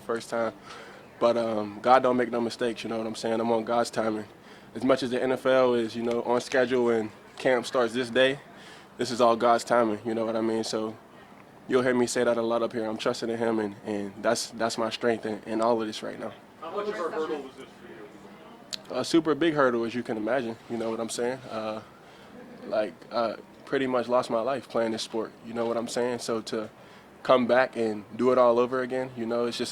the first time. But God don't make no mistakes, you know what I'm saying? I'm on God's timing. As much as the NFL is, on schedule and camp starts this day, this is all God's timing, you know what I mean? So you'll hear me say that a lot up here. I'm trusting in Him, and that's my strength in all of this right now. How much of a hurdle was this for you? A super big hurdle, as you can imagine, you know what I'm saying? Pretty much lost my life playing this sport, you know what I'm saying? So to come back and do it all over again, it's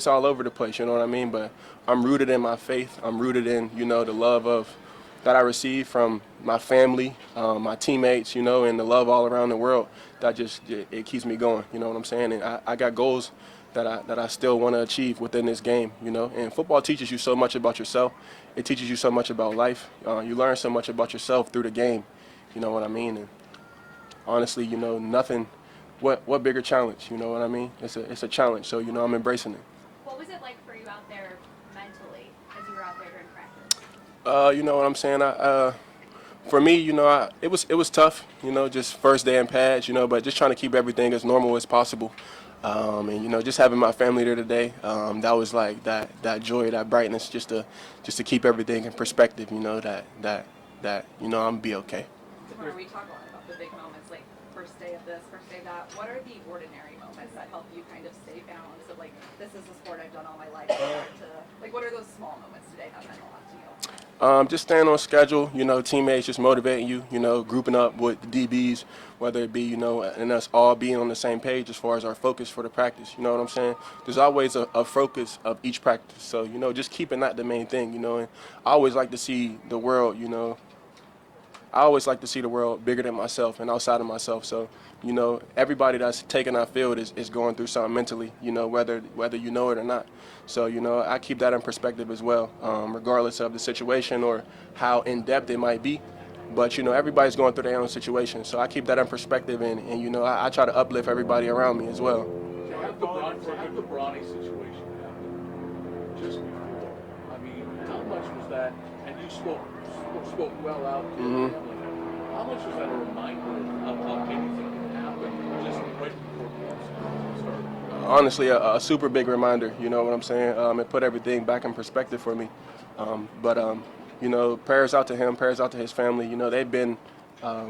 all over the place, you know what I mean? But I'm rooted in my faith. I'm rooted in, the love of that I receive from my family, my teammates, and the love all around the world. It keeps me going, you know what I'm saying? And I got goals that I still want to achieve within this game, And football teaches you so much about yourself. It teaches you so much about life. You learn so much about yourself through the game, you know what I mean? And honestly, nothing. What bigger challenge? You know what I mean? It's a challenge. So I'm embracing it. What was it like for you out there mentally as you were out there during practice? You know what I'm saying? For me, it was tough. Just first day in pads. But just trying to keep everything as normal as possible. And just having my family there today, that was like that joy, that brightness, just to keep everything in perspective. That I'm gonna be okay. Damar, we talk a lot about the big moments, like first day of this, first day of that. What are the ordinary moments that help you kind of stay balanced? Of like, this is the sport I've done all my life. What are those small moments today that meant a lot to you? Just staying on schedule, teammates just motivating you, grouping up with the DBs, whether it be, and us all being on the same page as far as our focus for the practice, you know what I'm saying? There's always a focus of each practice. So, just keeping that the main thing, and I always like to see the world, I always like to see the world bigger than myself and outside of myself. So, everybody that's taking that field is going through something mentally, whether you know it or not. So, I keep that in perspective as well, regardless of the situation or how in-depth it might be. But, everybody's going through their own situation. So I keep that in perspective, and I try to uplift everybody around me as well. Have the Bronny situation happened just before. I mean, how much was that? And you spoke well out to your family. How much was that a reminder of anything that happened just right before the started? Honestly, a super big reminder, you know what I'm saying? It put everything back in perspective for me. Prayers out to him, prayers out to his family. They've been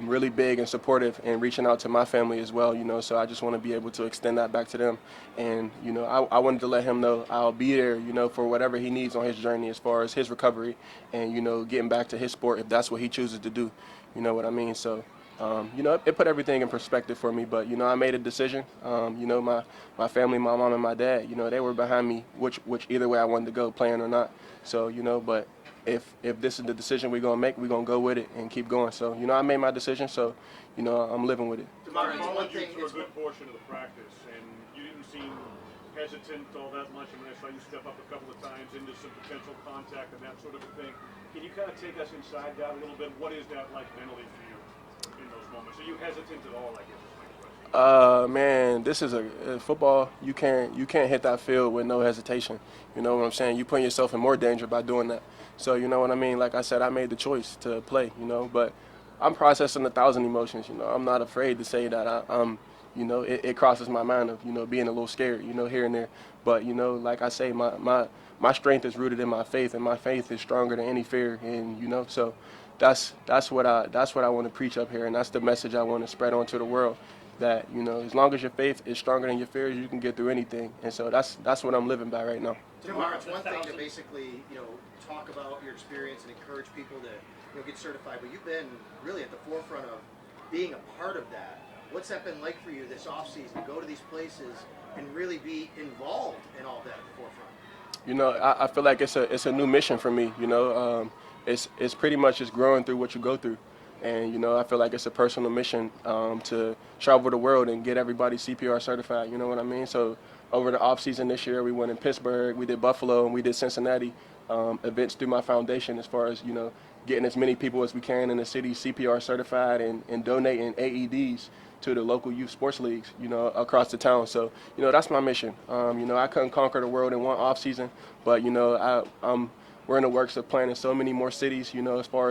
really big and supportive and reaching out to my family as well, so I just want to be able to extend that back to them. And, I wanted to let him know I'll be there, for whatever he needs on his journey as far as his recovery and, getting back to his sport if that's what he chooses to do. You know what I mean? So, it put everything in perspective for me. But, I made a decision. My family, my mom and my dad, they were behind me, which either way I wanted to go, playing or not. So, but if this is the decision we're going to make, we're going to go with it and keep going. So, I made my decision, so, I'm living with it. Damar, I followed you through a good portion of the practice, and you didn't seem hesitant all that much. I mean, I saw you step up a couple of times into some potential contact and that sort of a thing. Can you kind of take us inside that a little bit? What is that like mentally for you in those moments? Are you hesitant at all, I guess is my question. Man, this is a football. You can't hit that field with no hesitation. You know what I'm saying? You putting yourself in more danger by doing that. So you know what I mean? Like I said, I made the choice to play. But I'm processing 1,000 emotions. I'm not afraid to say that I'm. It crosses my mind of being a little scared. Here and there. But like I say, my strength is rooted in my faith, and my faith is stronger than any fear. And so that's what I want to preach up here, and that's the message I want to spread onto the world. That as long as your faith is stronger than your fears, you can get through anything. And so that's what I'm living by right now. Damar, it's one thing to basically talk about your experience and encourage people to get certified, but you've been really at the forefront of being a part of that. What's that been like for you this offseason to go to these places and really be involved in all that at the forefront? I feel like it's a new mission for me. It's pretty much just growing through what you go through. And, I feel like it's a personal mission to travel the world and get everybody CPR certified, you know what I mean? So over the off season this year, we went in Pittsburgh, we did Buffalo, and we did Cincinnati events through my foundation as far as, getting as many people as we can in the city CPR certified and donating AEDs to the local youth sports leagues, across the town. So, that's my mission. I couldn't conquer the world in one off season, but, we're in the works of planning so many more cities, as far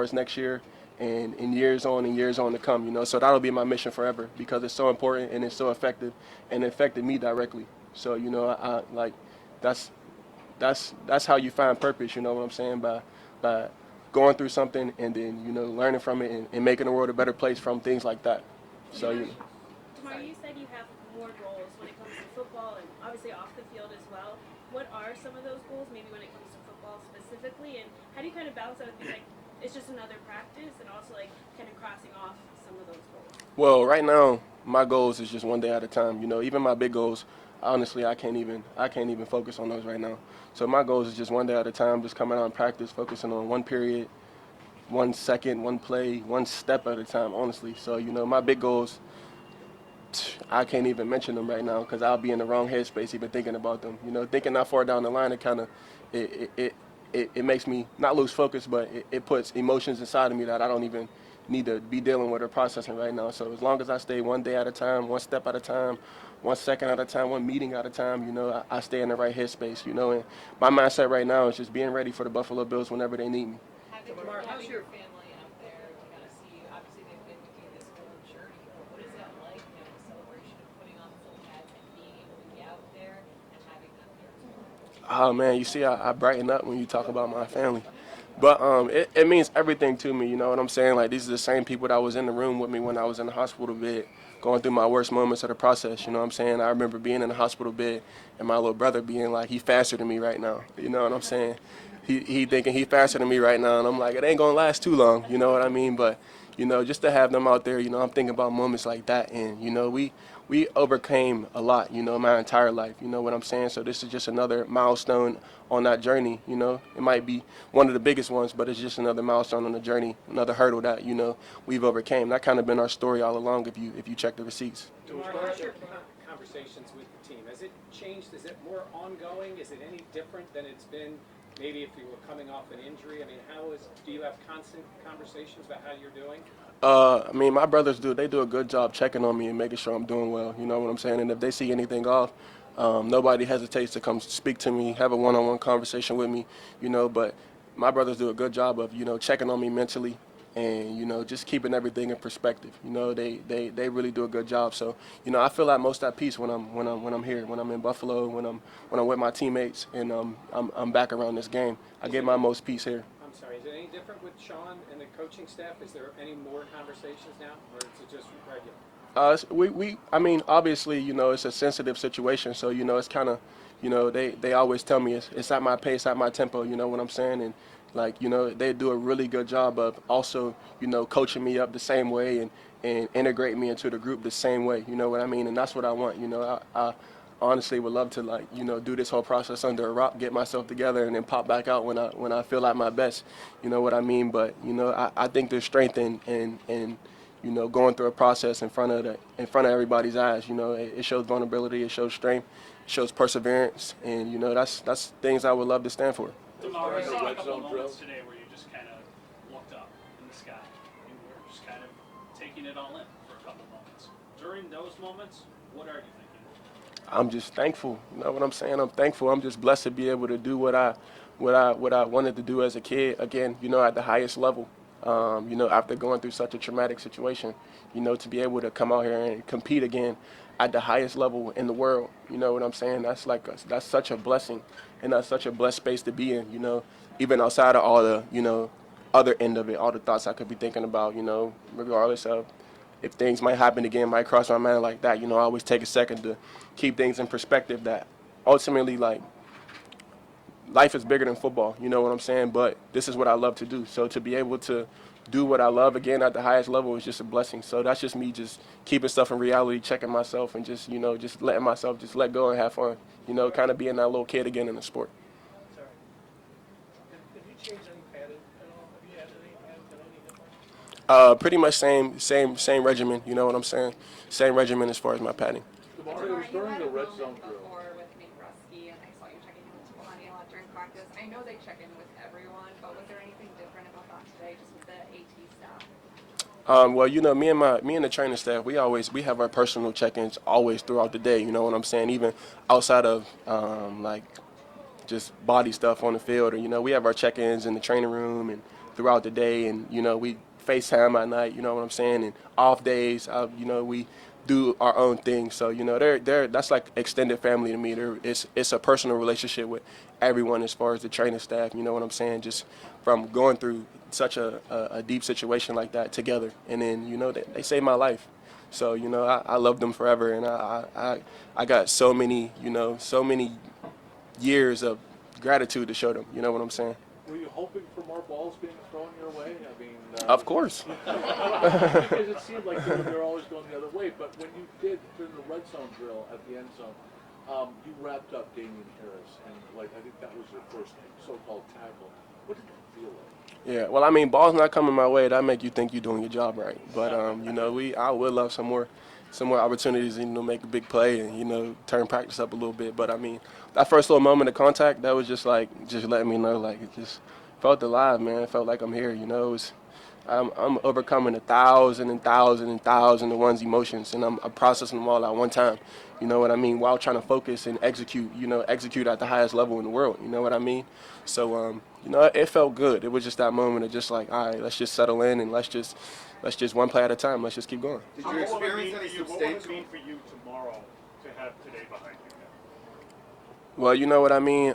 as next year. and years on and years on to come, you know. So that'll be my mission forever because it's so important and it's so effective and it affected me directly. So, you know, I like that's that's how you find purpose, you know what I'm saying? By going through something and then, you know, learning from it and making the world a better place from things like that. So, you know. Damar, you said you have more goals when it comes to football and obviously off the field as well. What are some of those goals, maybe when it comes to football specifically, and how do you kind of balance out like it's just another practice and also like kind of crossing off some of those goals? Well, right now, my goals is just one day at a time. You know, even my big goals, honestly, I can't even focus on those right now. So my goals is just one day at a time, just coming out and practice, focusing on one period, 1 second, one play, one step at a time, honestly. So, you know, my big goals, I can't even mention them right now because I'll be in the wrong headspace even thinking about them. You know, thinking that far down the line, it kind of, it makes me not lose focus, but it puts emotions inside of me that I don't even need to be dealing with or processing right now. So as long as I stay one day at a time, one step at a time, 1 second at a time, one meeting at a time, you know, I stay in the right headspace, you know. And my mindset right now is just being ready for the Buffalo Bills whenever they need me. Having your family out there to kind of see, obviously they've been with you this whole journey, but what is that like, you know, the celebration of putting on the full hats and being able to be out there and having them there as well? Oh man, you see, I brighten up when you talk about my family. But it means everything to me, you know what I'm saying? Like, these are the same people that was in the room with me when I was in the hospital bed, going through my worst moments of the process, you know what I'm saying? I remember being in the hospital bed and my little brother being like, he faster than me right now, you know what I'm saying? He thinking he faster than me right now, and I'm like, it ain't gonna last too long, you know what I mean? But, you know, just to have them out there, you know, I'm thinking about moments like that, and, you know, we overcame a lot, you know, my entire life, you know what I'm saying? So this is just another milestone on that journey, you know. It might be one of the biggest ones, but it's just another milestone on the journey, another hurdle that, you know, we've overcame. That kind of been our story all along if you check the receipts. Damar, how's your conversations with the team? Has it changed? Is it more ongoing? Is it any different than it's been maybe if you were coming off an injury? I mean, do you have constant conversations about how you're doing? I mean, my brothers they do a good job checking on me and making sure I'm doing well, you know what I'm saying? And if they see anything off, nobody hesitates to come speak to me, have a one-on-one conversation with me, you know, but my brothers do a good job of, you know, checking on me mentally and, you know, just keeping everything in perspective. You know, they really do a good job. So, you know, I feel like most at peace when I'm here, when I'm in Buffalo, when I'm with my teammates and I'm back around this game. I get my most peace here. I'm sorry, is it any different with Sean and the coaching staff? Is there any more conversations now, or is it just regular? I mean, obviously, you know, it's a sensitive situation, so, you know, it's kind of, you know, they always tell me it's at my pace, at my tempo, you know what I'm saying? And, like, you know, they do a really good job of also, you know, coaching me up the same way and integrate me into the group the same way, you know what I mean? And that's what I want, you know. I honestly would love to, like, you know, do this whole process under a rock, get myself together, and then pop back out when I feel like my best, you know what I mean? But, you know, I think there's strength in you know, going through a process in front of everybody's eyes. You know, it shows vulnerability, it shows strength, it shows perseverance, and, you know, that's things I would love to stand for. Damar, I saw a couple of moments today where you just kind of looked up in the sky. You were just kind of taking it all in for a couple of moments. During those moments, what are you thinking? I'm just thankful. You know what I'm saying? I'm thankful. I'm just blessed to be able to do what I wanted to do as a kid. Again, you know, at the highest level. You know, after going through such a traumatic situation, you know, to be able to come out here and compete again at the highest level in the world. You know what I'm saying? That's such a blessing, and that's such a blessed space to be in. You know, even outside of all the, you know, other end of it, all the thoughts I could be thinking about. You know, regardless of if things might happen again, might cross my mind like that. You know, I always take a second to keep things in perspective. That ultimately, like, life is bigger than football, you know what I'm saying? But this is what I love to do. So to be able to do what I love again at the highest level is just a blessing. So that's just me just keeping stuff in reality, checking myself, and just, you know, just letting myself just let go and have fun. You know, kind of being that little kid again in the sport. Sorry. Have you changed any pattern at all? Have you had any pattern different? Pretty much same regimen, you know what I'm saying? Same regimen as far as my padding. Damar, you had a moment before with Nate Rusky, and I saw you checking in with Tawani a lot during practice. I know they check in with everyone, but was there anything different about that today, just with the AT staff? Well, you know, me and the training staff, we have our personal check-ins always throughout the day. You know what I'm saying? Even outside of like just body stuff on the field, or, you know, we have our check-ins in the training room and throughout the day, and, you know, we FaceTime at night. You know what I'm saying? And off days, you know, we do our own thing. So you know, that's like extended family to me. It's a personal relationship with everyone as far as the training staff. You know what I'm saying? Just from going through such a deep situation like that together, and then you know they saved my life. So you know, I love them forever, and I got so many, you know, so many years of gratitude to show them. You know what I'm saying? Were you hoping for more balls being thrown your way? I mean, Of course. because it seemed like they're always going the other way. But when you did during the red zone drill at the end zone, you wrapped up Damian Harris, and like I think that was your first so-called tackle. What did that feel like? Yeah. Well, I mean, balls not coming my way. That make you think you're doing your job right. But you know, I would love some more opportunities, you know, make a big play and, you know, turn practice up a little bit. But I mean, that first little moment of contact, that was just letting me know, like, it just felt alive, man. It felt like I'm here, you know. I'm overcoming 1,000 and 1,000 and 1,000 of one's emotions, and I'm processing them all at one time. You know what I mean? While trying to focus and execute, you know, execute at the highest level in the world. You know what I mean? So, you know, it felt good. It was just that moment of just like, all right, let's just settle in and let's just one play at a time. Let's just keep going. Did you experience any What would it substantial? mean for you tomorrow to have today behind you? Well, you know what I mean.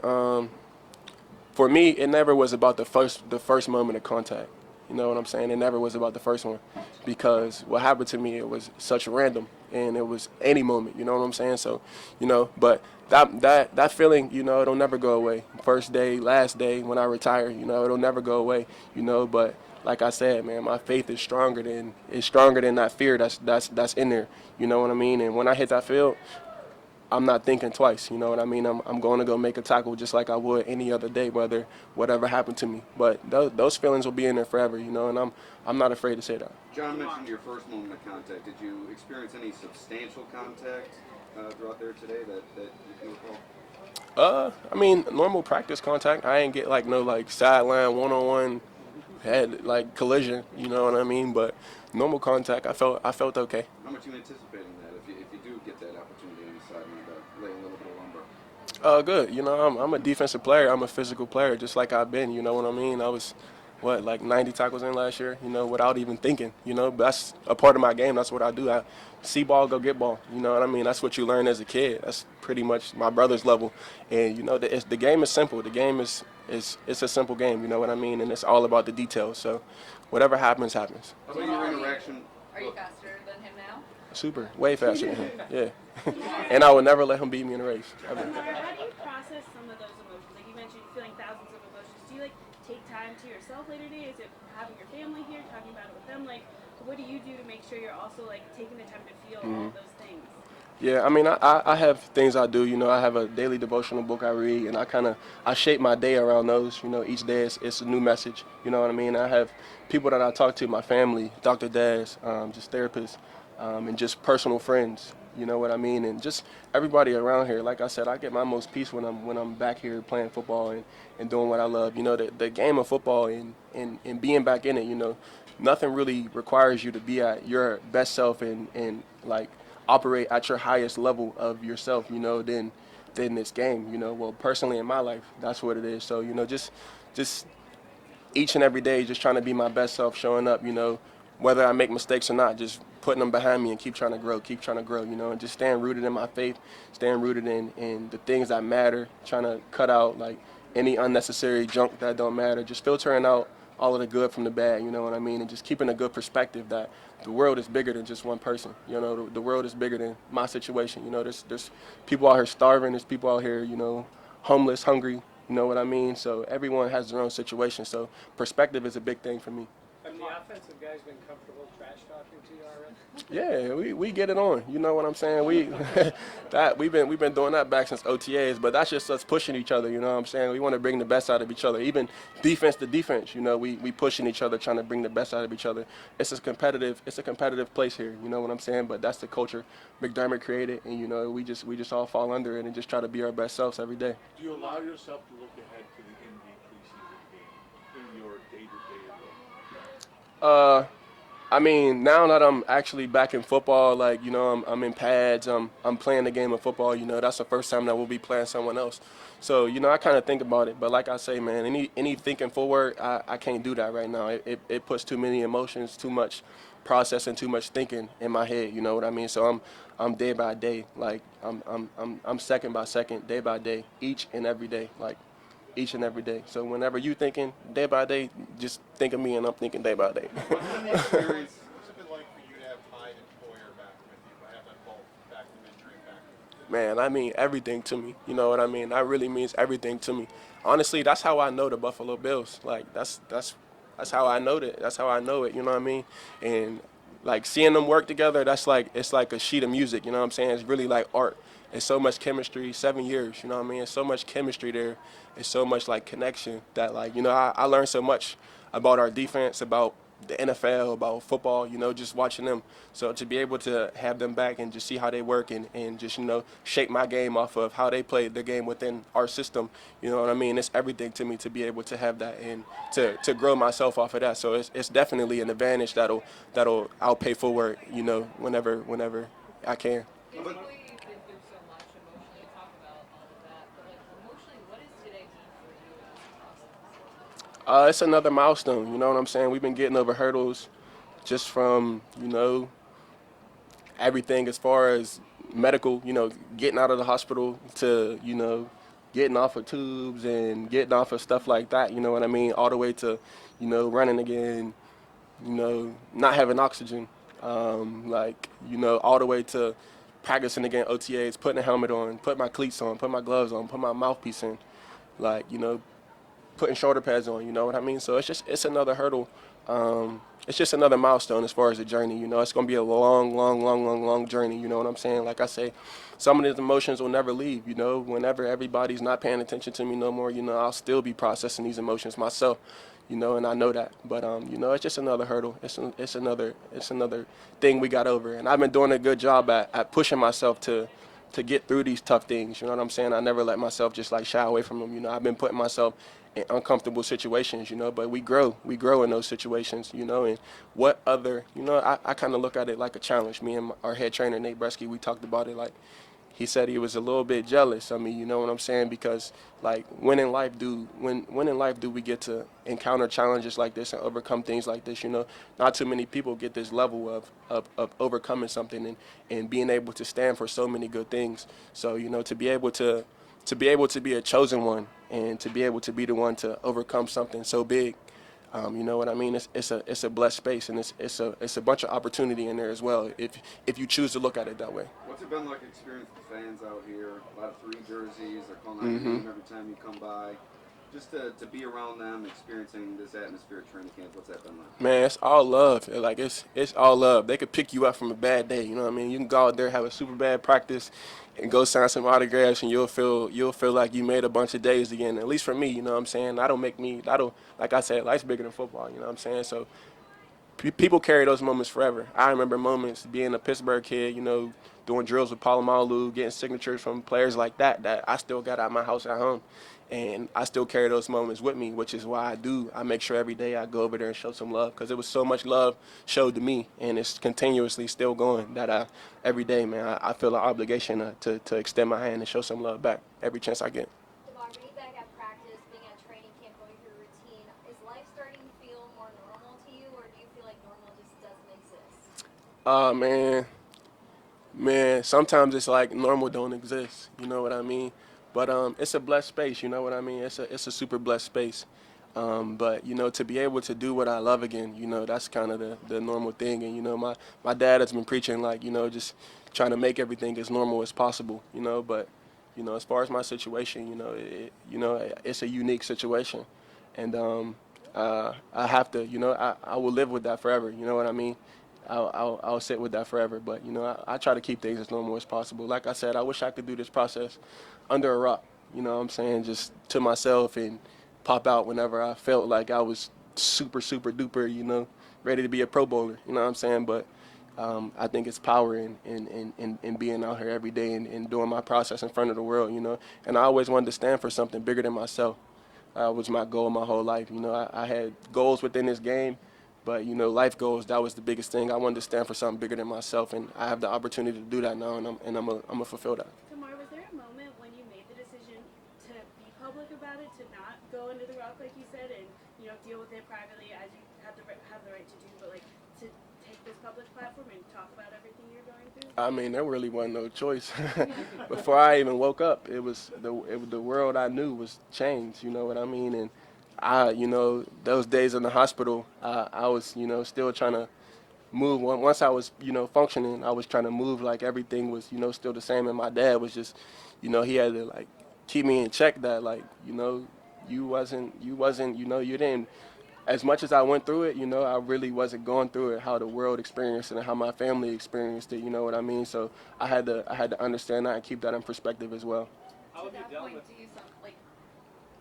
For me, it never was about the first moment of contact. You know what I'm saying? It never was about the first one, because what happened to me, it was such random, and it was any moment. You know what I'm saying? So, you know, but that feeling, you know, it'll never go away. First day, last day, when I retire, you know, it'll never go away. You know, but like I said, man, my faith is stronger than that fear that's in there. You know what I mean? And when I hit that field, I'm not thinking twice, you know what I mean? I'm going to go make a tackle just like I would any other day, whatever happened to me. But those feelings will be in there forever, you know, and I'm not afraid to say that. John mentioned your first moment of contact. Did you experience any substantial contact throughout there today that you can recall? I mean, normal practice contact. I ain't get no sideline one-on-one head collision, you know what I mean? But normal contact, I felt okay. How much are you anticipating that if you do get that opportunity on the sideline to lay a little bit of lumber? Good. You know, I'm a defensive player. I'm a physical player, just like I've been. You know what I mean? I was, 90 tackles in last year, you know, without even thinking. You know, that's a part of my game. That's what I do. I see ball, go get ball. You know what I mean? That's what you learn as a kid. That's pretty much my brother's level. And, you know, the game is simple. The game is it's a simple game, you know what I mean? And it's all about the details. So whatever happens, happens. How about your interaction? Are you faster than him now? Super. Way faster than him. Yeah. And I would never let him beat me in a race. Ever. Damar, how do you process some of those emotions? Like you mentioned, feeling thousands of emotions. Do you take time to yourself later today? Is it having your family here, talking about it with them? What do you do to make sure you're also taking the time to feel all of those things? Yeah, I mean, I have things I do. You know, I have a daily devotional book I read, and I shape my day around those. You know, each day it's a new message. You know what I mean? I have people that I talk to, my family, Dr. Daz, just therapists, and just personal friends. You know what I mean? And just everybody around here. Like I said, I get my most peace when I'm back here playing football and doing what I love. You know, the game of football and being back in it. You know, nothing really requires you to be at your best self and operate at your highest level of yourself, you know, than this game, you know. Well, personally in my life, that's what it is. So, you know, just each and every day, just trying to be my best self, showing up, you know, whether I make mistakes or not, just putting them behind me and keep trying to grow, you know, and just staying rooted in my faith, staying rooted in the things that matter, trying to cut out any unnecessary junk that don't matter, just filtering out all of the good from the bad, you know what I mean, and just keeping a good perspective that the world is bigger than just one person, you know, the world is bigger than my situation, you know, there's people out here starving, there's people out here, you know, homeless, hungry, you know what I mean, so everyone has their own situation, so perspective is a big thing for me. Have the offensive guys been comfortable trash talking to you already? Yeah, we get it on. You know what I'm saying? We've been doing that back since OTAs, but that's just us pushing each other. You know what I'm saying? We want to bring the best out of each other. Even defense to defense, you know, we pushing each other, trying to bring the best out of each other. It's a competitive place here. You know what I'm saying? But that's the culture McDermott created, and you know we just all fall under it and just try to be our best selves every day. Do you allow yourself to look ahead to the NBA preseason game in your day-to-day? I mean, now that I'm actually back in football, like, I'm in pads, I'm playing the game of football, that's the first time that we'll be playing someone else. So, I kind of think about it. But like I say, man, any thinking forward, I can't do that right now. It puts too many emotions, too much processing, too much thinking in my head, you know what I mean? So I'm day by day, like I'm second by second, day by day, each and every day, like each and every day. So whenever you thinking day by day, just think of me and I'm thinking day by day. What's been the experience? What's it been like for you to have Hyde and Poyer back with you? To have them both back from injury back? Man, I mean everything to me. You know what I mean? That really means everything to me. Honestly, that's how I know the Buffalo Bills. Like that's how I know it. That's how I know it. You know what I mean? And like seeing them work together, that's like it's like a sheet of music. You know what I'm saying? It's really like art. It's so much chemistry. 7 years. You know what I mean? It's so much chemistry there. It's so much like connection that like I learned so much about our defense, about the NFL, about football, just watching them. So to be able to have them back and just see how they work and just, shape my game off of how they play the game within our system, you know what I mean? It's everything to me to be able to have that and to grow myself off of that. So it's definitely an advantage I'll pay forward, whenever I can. Physically, you've been through so much. Emotionally, you talk about all of that. But like emotionally, what does today mean for you in this process? It's another milestone, you know what I'm saying? We've been getting over hurdles just from, everything as far as medical, getting out of the hospital to, getting off of tubes and getting off of stuff like that, you know what I mean? All the way to, running again, not having oxygen, all the way to practicing again OTAs, putting a helmet on, put my cleats on, put my gloves on, put my mouthpiece in, like, putting shoulder pads on, you know what I mean? So it's another hurdle. It's just another milestone as far as the journey. It's gonna be a long journey. You know what I'm saying? Like I say, some of these emotions will never leave. Whenever everybody's not paying attention to me no more, I'll still be processing these emotions myself. And I know that. But it's just another hurdle. It's another thing we got over, and I've been doing a good job at pushing myself to get through these tough things. You know what I'm saying? I never let myself just like shy away from them. I've been putting myself in uncomfortable situations, but we grow in those situations, and what other, I kind of look at it like a challenge. Me and our head trainer, Nate Bresky, we talked about it like, he said he was a little bit jealous of me, you know what I'm saying? Because like when in life do we get to encounter challenges like this and overcome things like this, Not too many people get this level of overcoming something and being able to stand for so many good things. So, to be a chosen one and to be able to be the one to overcome something so big, you know what I mean? It's a blessed space, and it's a bunch of opportunity in there as well if you choose to look at it that way. What's it been like experience with the fans out here? A lot of 3 jerseys. They're calling out your name every time you come by. Just to be around them, experiencing this atmosphere at training camp, what's that been like? Man, it's all love. Like it's all love. They could pick you up from a bad day. You know what I mean? You can go out there, have a super bad practice, and go sign some autographs, and you'll feel like you made a bunch of days again. At least for me, you know what I'm saying? Like I said, life's bigger than football. You know what I'm saying? So people carry those moments forever. I remember moments being a Pittsburgh kid, doing drills with Palomalu, getting signatures from players like that I still got out my house at home. And I still carry those moments with me, which is why I make sure every day I go over there and show some love, because it was so much love showed to me, and it's continuously still going that every day, man, I feel an obligation to extend my hand and show some love back every chance I get. Damar, being back at practice, being at training camp, going through routine, is life starting to feel more normal to you, or do you feel like normal just doesn't exist? Man, sometimes it's like normal don't exist. You know what I mean? But it's a blessed space. You know what I mean? It's a super blessed space. But to be able to do what I love again, that's kind of the normal thing. And my dad has been preaching like just trying to make everything as normal as possible. But as far as my situation, it's a unique situation, and I have to, I will live with that forever. You know what I mean? I'll sit with that forever. But I try to keep things as normal as possible. Like I said, I wish I could do this process under a rock. You know what I'm saying? Just to myself and pop out whenever I felt like I was super duper, ready to be a Pro Bowler. You know what I'm saying? But I think it's power in being out here every day and doing my process in front of the world. And I always wanted to stand for something bigger than myself. Was my goal my whole life. I had goals within this game, But life goals, that was the biggest thing. I wanted to stand for something bigger than myself, and I have the opportunity to do that now, and I'm gonna fulfill that. Tamar, was there a moment when you made the decision to be public about it, to not go under the rock like you said, and deal with it privately as you have the right to do, but like to take this public platform and talk about everything you're going through? I mean, there really wasn't no choice. Before I even woke up, it was the world I knew was changed. You know what I mean? And those days in the hospital, I was, still trying to move. Once I was, functioning, I was trying to move like everything was, still the same. And my dad was just, he had to like keep me in check that like, you wasn't, you didn't. As much as I went through it, I really wasn't going through it how the world experienced it and how my family experienced it. You know what I mean? So I had to understand that and keep that in perspective as well. How have To you that dealt point, with? do you like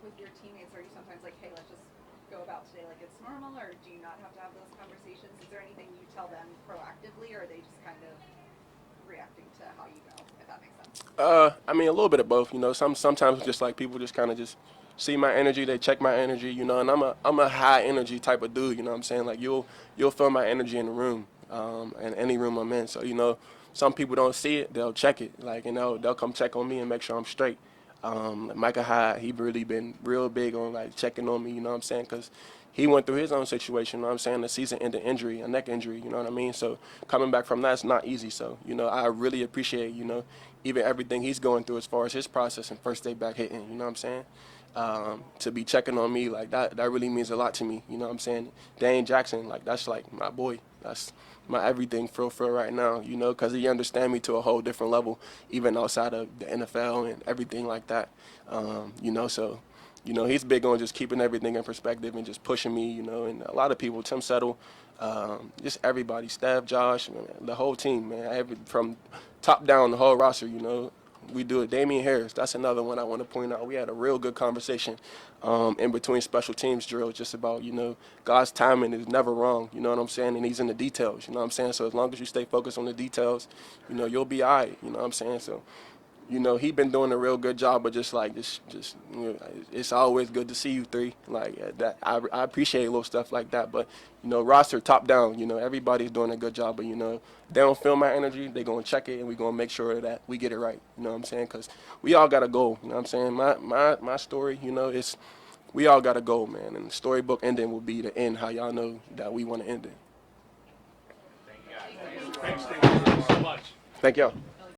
with your teammates? Are you sometimes like, hey, let's just go about today like it's normal, or do you not have to have those conversations? Is there anything you tell them proactively, or are they just kind of reacting to how you go? If that makes sense. I mean, a little bit of both. Sometimes just like people just kind of just see my energy, they check my energy, and I'm a high energy type of dude. You know what I'm saying? Like you'll feel my energy in the room, in any room I'm in. So some people don't see it, they'll check it, like they'll come check on me and make sure I'm straight. Micah Hyde, he really been real big on like checking on me. You know what I'm saying? Because he went through his own situation. You know what I'm saying? The season-ending injury, a neck injury. You know what I mean? So coming back from that's not easy. So I really appreciate even everything he's going through as far as his process and first day back hitting. You know what I'm saying? To be checking on me like that really means a lot to me. You know what I'm saying? Dane Jackson, like that's like my boy. That's my everything for right now. Because he understand me to a whole different level, even outside of the NFL and everything like that. So he's big on just keeping everything in perspective and just pushing me, and a lot of people, Tim Settle, just everybody, Steph, Josh, man, the whole team, man, from top down, the whole roster, we do it. Damian Harris, that's another one I want to point out. We had a real good conversation in between special teams drills just about, God's timing is never wrong, you know what I'm saying? And he's in the details, you know what I'm saying? So as long as you stay focused on the details, you'll be all right, you know what I'm saying? So he been doing a real good job, but just it's always good to see you three. Like that, I appreciate little stuff like that. But roster top down, everybody's doing a good job. But they don't feel my energy, they gonna check it, and we gonna make sure that we get it right. You know what I'm saying? Because we all got a goal. You know what I'm saying? My story, it's we all got a goal, man. And the storybook ending will be the end. How y'all know that we want to end it? Thanks, Dave. Thanks so much. Thank y'all.